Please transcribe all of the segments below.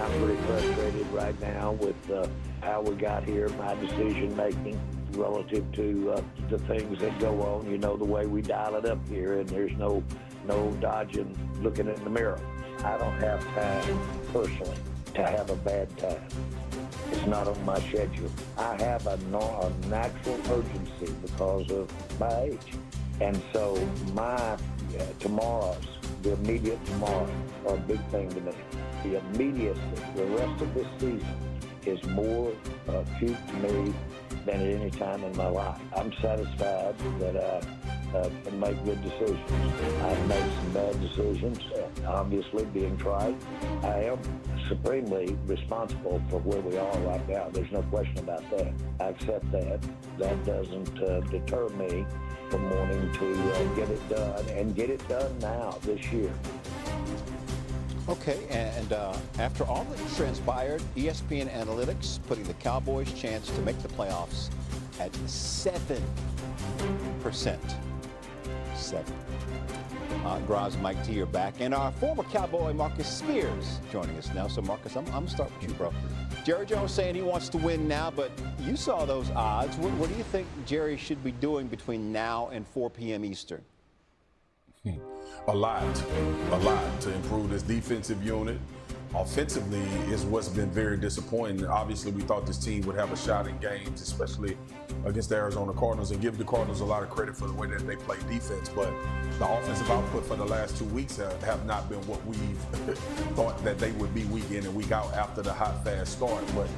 I'm pretty frustrated right now with how we got here, my decision making relative to the things that go on. You know, the way we dial it up here, and there's no dodging looking in the mirror. I don't have time personally to have a bad time. It's not on my schedule. I have a natural urgency because of my age. And so my tomorrows, the immediate tomorrow, are a big thing to me. The immediacy, the rest of this season is more acute to me than at any time in my life. I'm satisfied that I can make good decisions. I've made some bad decisions, obviously being tried. I am supremely responsible for where we are right now. There's no question about that. I accept that. That doesn't deter me from wanting to get it done, and get it done now, this year. Okay, and after all that transpired, ESPN Analytics putting the Cowboys' chance to make the playoffs at 7%. 7. Graz, Mike T are back, and our former Cowboy Marcus Spears joining us now. So Marcus, I'm gonna start with you, bro. Jerry Jones saying he wants to win now, but you saw those odds. What do you think Jerry should be doing between now and 4 p.m. Eastern? A lot to improve this defensive unit. Offensively is what's been very disappointing. Obviously, we thought this team would have a shot in games, especially against the Arizona Cardinals, and give the Cardinals a lot of credit for the way that they play defense. But the offensive output for the last 2 weeks have not been what we've thought that they would be week in and week out after the hot, fast start. But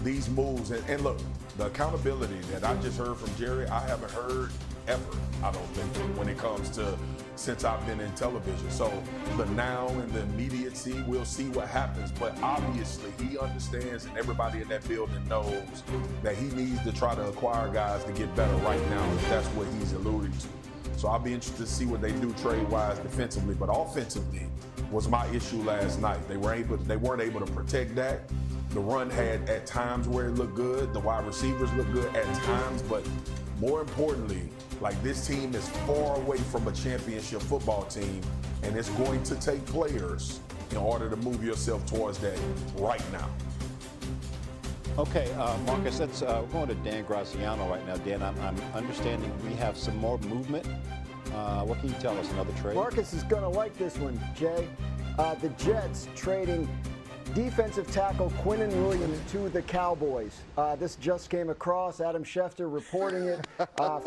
these moves, and look, the accountability that I just heard from Jerry, I haven't heard ever, I don't think, when it comes to since I've been in television. So the now and the immediacy, we'll see what happens. But obviously he understands, and everybody in that building knows, that he needs to try to acquire guys to get better right now, if that's what he's alluding to. So I'll be interested to see what they do trade-wise defensively. But offensively was my issue last night. They weren't able to protect Dak. The run had at times where it looked good. The wide receivers looked good at times. But more importantly, like, this team is far away from a championship football team, and it's going to take players in order to move yourself towards that right now. Okay, Marcus, we're going to Dan Graziano right now. Dan, I'm understanding we have some more movement. What can you tell us? Another trade? Marcus is going to like this one, Jay. The Jets trading defensive tackle Quinnen Williams to the Cowboys. This just came across. Adam Schefter reporting it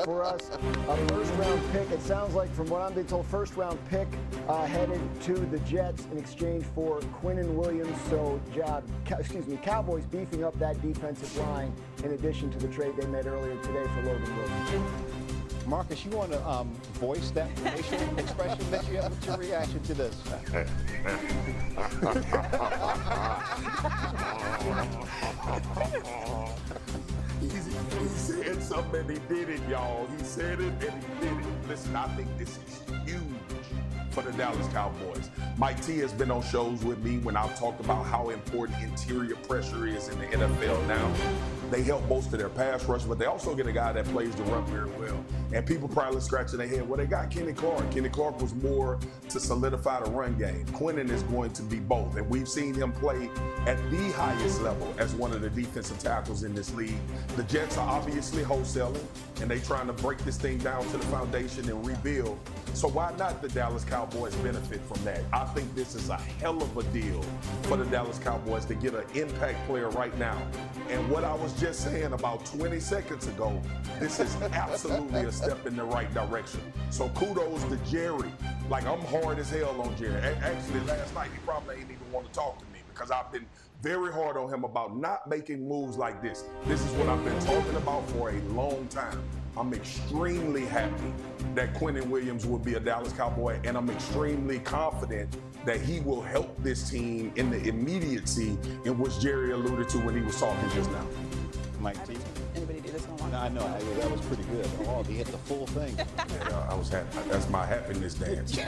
for us. A first-round pick. It sounds like, from what I'm being told, first-round pick headed to the Jets in exchange for Quinnen Williams. So, Cowboys beefing up that defensive line in addition to the trade they made earlier today for Logan Wilson. Marcus, you want to voice that facial expression that you have? What's your reaction to this? He said something and he did it, y'all. He said it and he did it. Listen, I think this is huge for the Dallas Cowboys. Mike T has been on shows with me when I've talked about how important interior pressure is in the NFL now. They help most of their pass rush, but they also get a guy that plays the run very well. And people probably scratching their head, well, they got Kenny Clark. Kenny Clark was more to solidify the run game. Quinnen is going to be both, and we've seen him play at the highest level as one of the defensive tackles in this league. The Jets are obviously wholesaling, and they're trying to break this thing down to the foundation and rebuild. So why not the Dallas Cowboys benefit from that? I think this is a hell of a deal for the Dallas Cowboys to get an impact player right now. And what I was just saying about 20 seconds ago, this is absolutely a step in the right direction. So kudos to Jerry. Like, I'm hard as hell on Jerry. Actually, last night he probably ain't even want to talk to me because I've been very hard on him about not making moves like this. This is what I've been talking about for a long time. I'm extremely happy that Quinnen Williams will be a Dallas Cowboy, and I'm extremely confident that he will help this team in the immediacy in which Jerry alluded to when he was talking just now. Mike T. Anybody do this one? No, I know. That was pretty good. Oh, he hit the full thing. Yeah, I was happy. That's my happiness dance.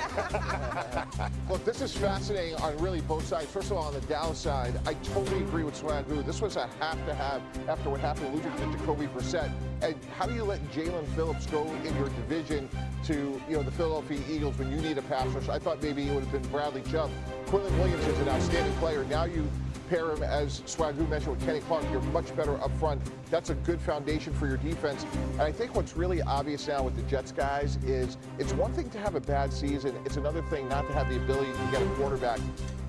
Look, this is fascinating on really both sides. First of all, on the Dallas side, I totally agree with Swagoo. This was a have-to-have after what happened losing to Jacoby Brissett. And how do you let Jalen Phillips go in your division to, the Philadelphia Eagles when you need a pass rush? I thought maybe it would have been Bradley Chubb. Quinnen Williams is an outstanding player. Now you pair him, as Swagoo mentioned, with Kenny Clark, you're much better up front. That's a good foundation for your defense. And I think what's really obvious now with the Jets guys is it's one thing to have a bad season. It's another thing not to have the ability to get a quarterback.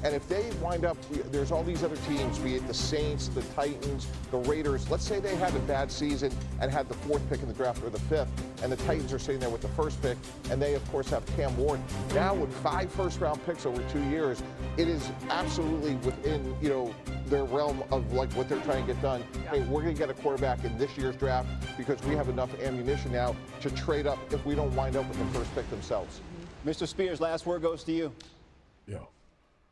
And if they wind up, there's all these other teams, be it the Saints, the Titans, the Raiders. Let's say they had a bad season and had the 4th pick in the draft or the 5th, and the Titans are sitting there with the 1st pick, and they, of course, have Cam Ward. Now with 5 first-round picks over 2 years, it is absolutely within, their realm of like what they're trying to get done. Hey, we're going to get a quarterback in this year's draft because we have enough ammunition now to trade up if we don't wind up with the 1st pick themselves. Mr. Spears, last word goes to you. Yeah.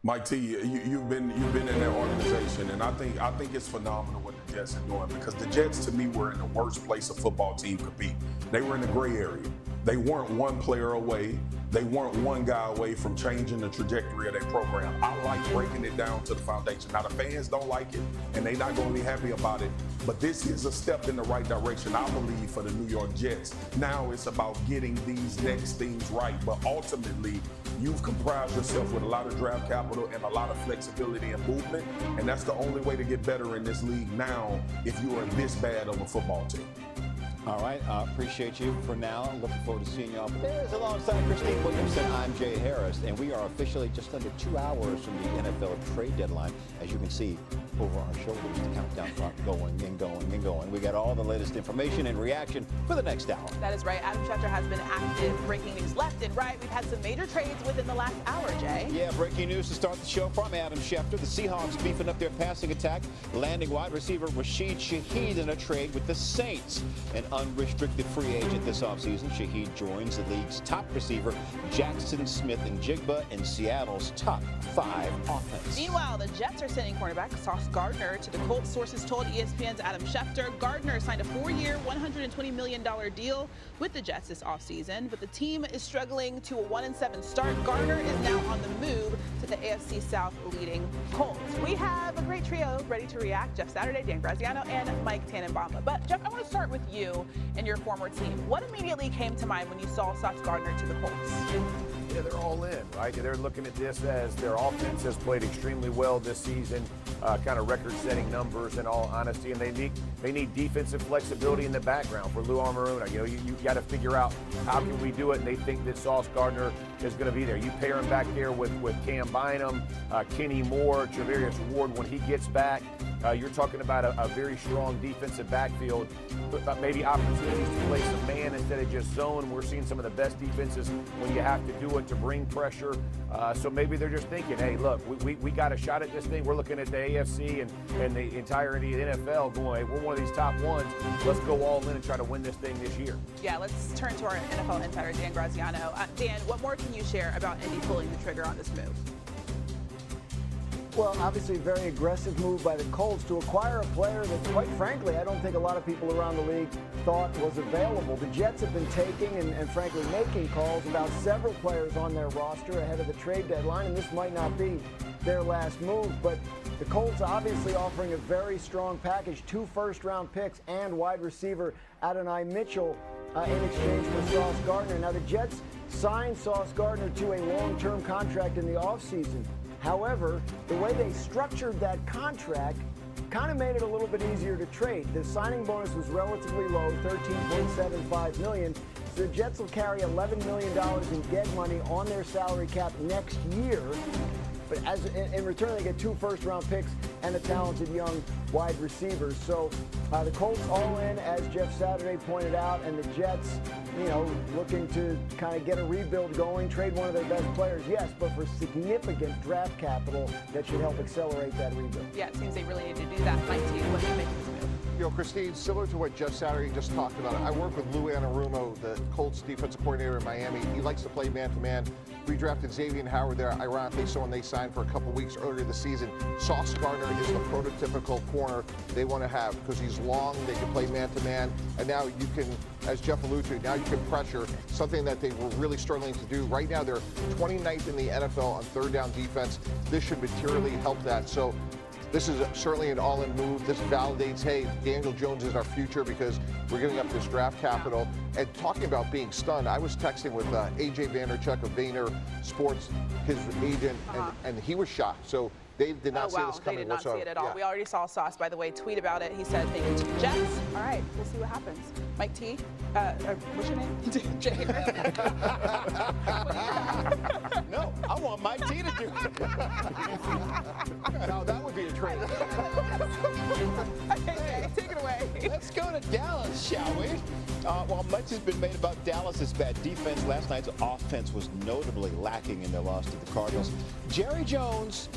Mike T, you've been in that organization, and I think it's phenomenal what the Jets are doing, because the Jets, to me, were in the worst place a football team could be. They were in the gray area. They weren't one player away. They weren't one guy away from changing the trajectory of their program. I like breaking it down to the foundation. Now, the fans don't like it, and they're not going to be happy about it, but this is a step in the right direction, I believe, for the New York Jets. Now it's about getting these next things right, but ultimately, you've comprised yourself with a lot of draft capital and a lot of flexibility and movement, and that's the only way to get better in this league now if you are this bad of a football team. All right, appreciate you for now. Looking forward to seeing you all. There's alongside Christine Williamson, I'm Jay Harris, and we are officially just under 2 hours from the NFL trade deadline. As you can see over our shoulders, the countdown clock going and going and going. We got all the latest information and reaction for the next hour. That is right. Adam Schefter has been active, breaking news left and right. We've had some major trades within the last hour, Jay. Yeah, breaking news to start the show from Adam Schefter. The Seahawks beefing up their passing attack, landing wide receiver Rashid Shaheed in a trade with the Saints. An unrestricted free agent this offseason, Shaheed joins the league's top receiver, Jackson Smith-Njigba, in Seattle's top 5 offense. Meanwhile, the Jets are sending cornerback Sauce Gardner to the Colts. Sources told ESPN's Adam Schefter. Gardner signed a 4-year, $120 million deal with the Jets this offseason, but the team is struggling to a 1-7 start. Gardner is now on the move to the AFC South leading Colts. We have a great trio ready to react. Jeff Saturday, Dan Graziano, and Mike Tannenbaum. But Jeff, I want to start with you and your former team. What immediately came to mind when you saw Sauce Gardner to the Colts? Yeah, they're all in, right? They're looking at this as their offense has played extremely well this season, kind of record-setting numbers in all honesty, and they need defensive flexibility in the background for Lou Armaruna. You got to figure out how can we do it, and they think that Sauce Gardner is going to be there. You pair him back there with Cam Bynum, Kenny Moore, Javarius Ward when he gets back. You're talking about a very strong defensive backfield, but maybe opportunities to play some man instead of just zone. We're seeing some of the best defenses when you have to do it to bring pressure. So maybe they're just thinking, hey, look, we got a shot at this thing. We're looking at the AFC and the entirety of the NFL going, hey, we're one of these top ones. Let's go all in and try to win this thing this year. Yeah, let's turn to our NFL insider, Dan Graziano. Dan, what more can you share about Indy pulling the trigger on this move? Well, obviously a very aggressive move by the Colts to acquire a player that, quite frankly, I don't think a lot of people around the league thought was available. The Jets have been taking and frankly making calls about several players on their roster ahead of the trade deadline, and this might not be their last move, but the Colts obviously offering a very strong package, 2 first-round picks and wide receiver Adonai Mitchell in exchange for Sauce Gardner. Now, the Jets signed Sauce Gardner to a long-term contract in the offseason. However, the way they structured that contract kind of made it a little bit easier to trade. The signing bonus was relatively low, $13.75 million. So the Jets will carry $11 million in dead money on their salary cap next year. But in return, they get 2 first-round picks and a talented young wide receiver. So the Colts all in, as Jeff Saturday pointed out, and the Jets, looking to kind of get a rebuild going, trade one of their best players, yes, but for significant draft capital that should help accelerate that rebuild. Yeah, it seems they really need to do that. Mike T, what do you make of this move? Christine, similar to what Jeff Saturday just talked about, I work with Lou Anarumo, the Colts defensive coordinator in Miami. He likes to play man-to-man. We drafted Xavier Howard there, ironically, someone they signed for a couple weeks earlier this season. Sauce Gardner is the prototypical corner they want to have because he's long, they can play man-to-man, and now you can, as Jeff alluded to, now you can pressure, something that they were really struggling to do. Right now, they're 29th in the NFL on third down defense. This should materially help that. So this is certainly an all-in move. This validates, hey, Daniel Jones is our future because we're giving up this draft capital. And talking about being stunned, I was texting with A.J. Vanderchuck of Vayner Sports, his agent, and he was shocked. So They did not see wow. this coming They did not whatsoever. see it at all. Yeah. We already saw Sauce, by the way, tweet about it. He said, thank you to the Jets. All right, we'll see what happens. Mike T, what's your name? Jay. No, I want Mike T to do it. Now that would be a trade. Okay, Jay, take it away. Let's go to Dallas, shall we? While much has been made about Dallas's bad defense, last night's offense was notably lacking in their loss to the Cardinals. Jerry Jones.